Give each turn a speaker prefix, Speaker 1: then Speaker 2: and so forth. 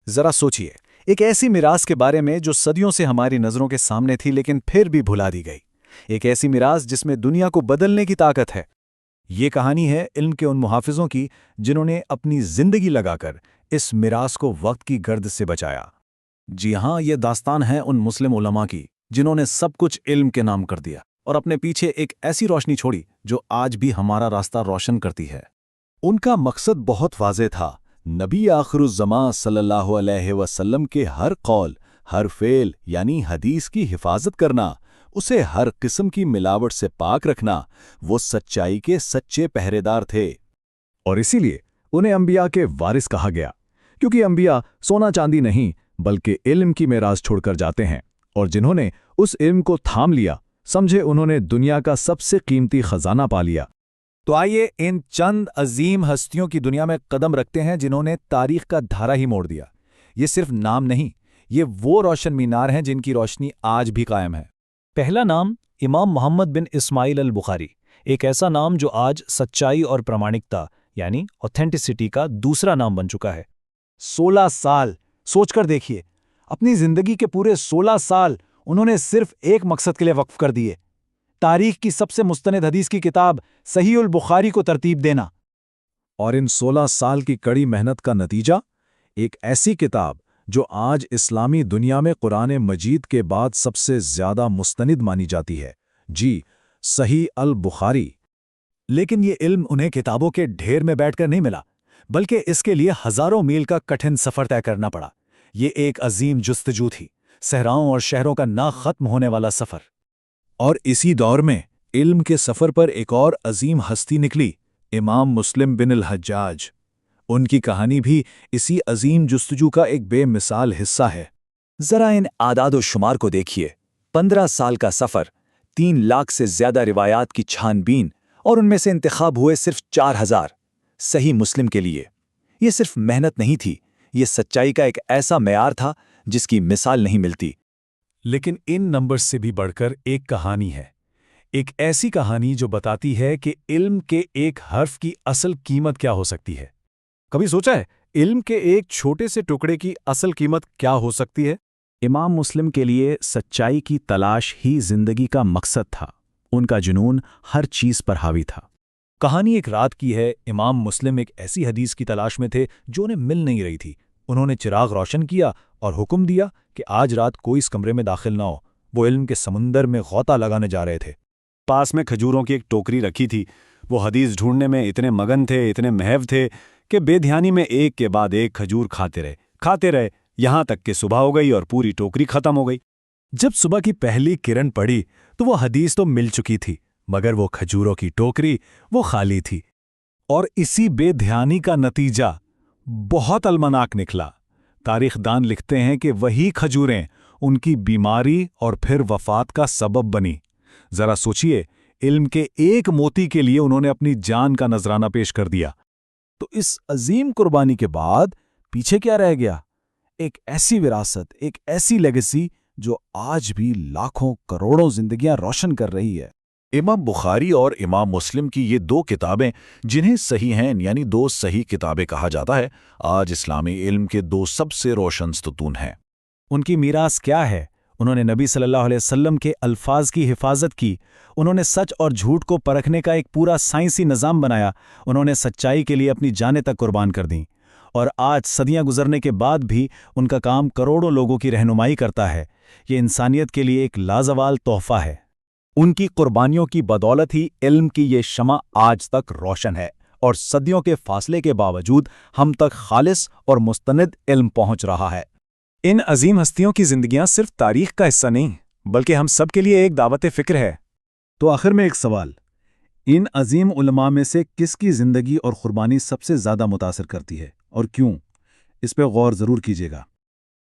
Speaker 1: ذرا سوچئے، ایک ایسی میراث کے بارے میں جو صدیوں سے ہماری نظروں کے سامنے تھی لیکن پھر بھی بھلا دی گئی۔ ایک ایسی میراث جس میں دنیا کو بدلنے کی طاقت ہے۔ یہ کہانی ہے علم کے ان محافظوں کی جنہوں نے اپنی زندگی لگا کر اس میراث کو وقت کی گرد سے بچایا۔ جی ہاں، یہ داستان ہے ان مسلم علماء کی جنہوں نے سب کچھ علم کے نام کر دیا اور اپنے پیچھے ایک ایسی روشنی چھوڑی جو آج بھی ہمارا راستہ روشن کرتی ہے۔ ان کا مقصد بہت واضح تھا، نبی آخر الزماں صلی اللہ علیہ وسلم کے ہر قول، ہر فعل یعنی حدیث کی حفاظت کرنا، اسے ہر قسم کی ملاوٹ سے پاک رکھنا۔ وہ سچائی کے سچے پہرے دار تھے، اور اسی لیے انہیں انبیاء کے وارث کہا گیا، کیونکہ انبیاء سونا چاندی نہیں بلکہ علم کی میراث چھوڑ کر جاتے ہیں، اور جنہوں نے اس علم کو تھام لیا، سمجھے انہوں نے دنیا کا سب سے قیمتی خزانہ پا لیا۔ تو آئیے ان چند عظیم ہستیوں کی دنیا میں قدم رکھتے ہیں جنہوں نے تاریخ کا دھارا ہی موڑ دیا۔ یہ صرف نام نہیں، یہ وہ روشن مینار ہیں جن کی روشنی آج بھی قائم ہے۔ پہلا نام امام محمد بن اسماعیل البخاری، ایک ایسا نام جو آج سچائی اور پرامانکتا یعنی اوتھینٹسٹی کا دوسرا نام بن چکا ہے۔ 16 سال، سوچ کر دیکھیے، اپنی زندگی کے پورے 16 سال انہوں نے صرف ایک مقصد کے لیے وقف کر دیے، تاریخ کی سب سے مستند حدیث کی کتاب صحیح البخاری کو ترتیب دینا۔ اور ان 16 سال کی کڑی محنت کا نتیجہ، ایک ایسی کتاب جو آج اسلامی دنیا میں قرآن مجید کے بعد سب سے زیادہ مستند مانی جاتی ہے، جی، صحیح البخاری۔ لیکن یہ علم انہیں کتابوں کے ڈھیر میں بیٹھ کر نہیں ملا، بلکہ اس کے لیے ہزاروں میل کا کٹھن سفر طے کرنا پڑا۔ یہ ایک عظیم جستجو تھی، صحراؤں اور شہروں کا نہ ختم ہونے والا سفر۔ اور اسی دور میں علم کے سفر پر ایک اور عظیم ہستی نکلی، امام مسلم بن الحجاج۔ ان کی کہانی بھی اسی عظیم جستجو کا ایک بے مثال حصہ ہے۔ ذرا ان اعداد و شمار کو دیکھیے، 15 سال کا سفر، 3 لاکھ سے زیادہ روایات کی چھان بین، اور ان میں سے انتخاب ہوئے صرف 4000۔ صحیح مسلم کے لیے یہ صرف محنت نہیں تھی، یہ سچائی کا ایک ایسا معیار تھا جس کی مثال نہیں ملتی۔ لیکن ان نمبرز سے بھی بڑھ کر ایک کہانی ہے، ایک ایسی کہانی جو بتاتی ہے کہ علم کے ایک حرف کی اصل قیمت کیا ہو سکتی ہے۔ کبھی سوچا ہے علم کے ایک چھوٹے سے ٹکڑے کی اصل قیمت کیا ہو سکتی ہے؟ امام مسلم کے لیے سچائی کی تلاش ہی زندگی کا مقصد تھا۔ ان کا جنون ہر چیز پر حاوی تھا۔ کہانی ایک رات کی ہے۔ امام مسلم ایک ایسی حدیث کی تلاش میں تھے جو انہیں مل نہیں رہی تھی۔ انہوں نے چراغ روشن کیا اور حکم دیا کہ آج رات کوئی اس کمرے میں داخل نہ ہو۔ وہ علم کے سمندر میں غوطہ لگانے جا رہے تھے۔ پاس میں کھجوروں کی ایک ٹوکری رکھی تھی۔ وہ حدیث ڈھونڈنے میں اتنے مگن تھے، اتنے محو تھے کہ بے دھیانی میں ایک کے بعد ایک کھجور کھاتے رہے یہاں تک کہ صبح ہو گئی اور پوری ٹوکری ختم ہو گئی۔ جب صبح کی پہلی کرن پڑی تو وہ حدیث تو مل چکی تھی، مگر وہ کھجوروں کی ٹوکری وہ خالی تھی۔ اور اسی بے دھیانی کا نتیجہ بہت المناک نکلا۔ تاریخ دان لکھتے ہیں کہ وہی کھجوریں ان کی بیماری اور پھر وفات کا سبب بنی۔ ذرا سوچئے، علم کے ایک موتی کے لیے انہوں نے اپنی جان کا نذرانہ پیش کر دیا۔ تو اس عظیم قربانی کے بعد پیچھے کیا رہ گیا؟ ایک ایسی وراثت، ایک ایسی لیگیسی جو آج بھی لاکھوں کروڑوں زندگیاں روشن کر رہی ہے۔
Speaker 2: امام بخاری اور امام مسلم کی یہ 2 کتابیں، جنہیں صحیح ہیں یعنی 2 صحیح کتابیں کہا جاتا ہے، آج اسلامی علم کے 2 سب سے روشن ستون ہیں۔
Speaker 1: ان کی میراث کیا ہے؟ انہوں نے نبی صلی اللہ علیہ وسلم کے الفاظ کی حفاظت کی۔ انہوں نے سچ اور جھوٹ کو پرکھنے کا ایک پورا سائنسی نظام بنایا۔ انہوں نے سچائی کے لیے اپنی جانیں تک قربان کر دیں، اور آج صدیاں گزرنے کے بعد بھی ان کا کام کروڑوں لوگوں کی رہنمائی کرتا ہے۔ یہ انسانیت کے لیے ایک لازوال تحفہ ہے۔ ان کی قربانیوں کی بدولت ہی علم کی یہ شمع آج تک روشن ہے، اور صدیوں کے فاصلے کے باوجود ہم تک خالص اور مستند علم پہنچ رہا ہے۔ ان عظیم ہستیوں کی زندگیاں صرف تاریخ کا حصہ نہیں بلکہ ہم سب کے لیے ایک دعوت فکر ہے۔ تو آخر میں ایک سوال، ان عظیم علماء میں سے کس کی زندگی اور قربانی سب سے زیادہ متاثر کرتی ہے اور کیوں؟ اس پہ غور ضرور کیجیے گا۔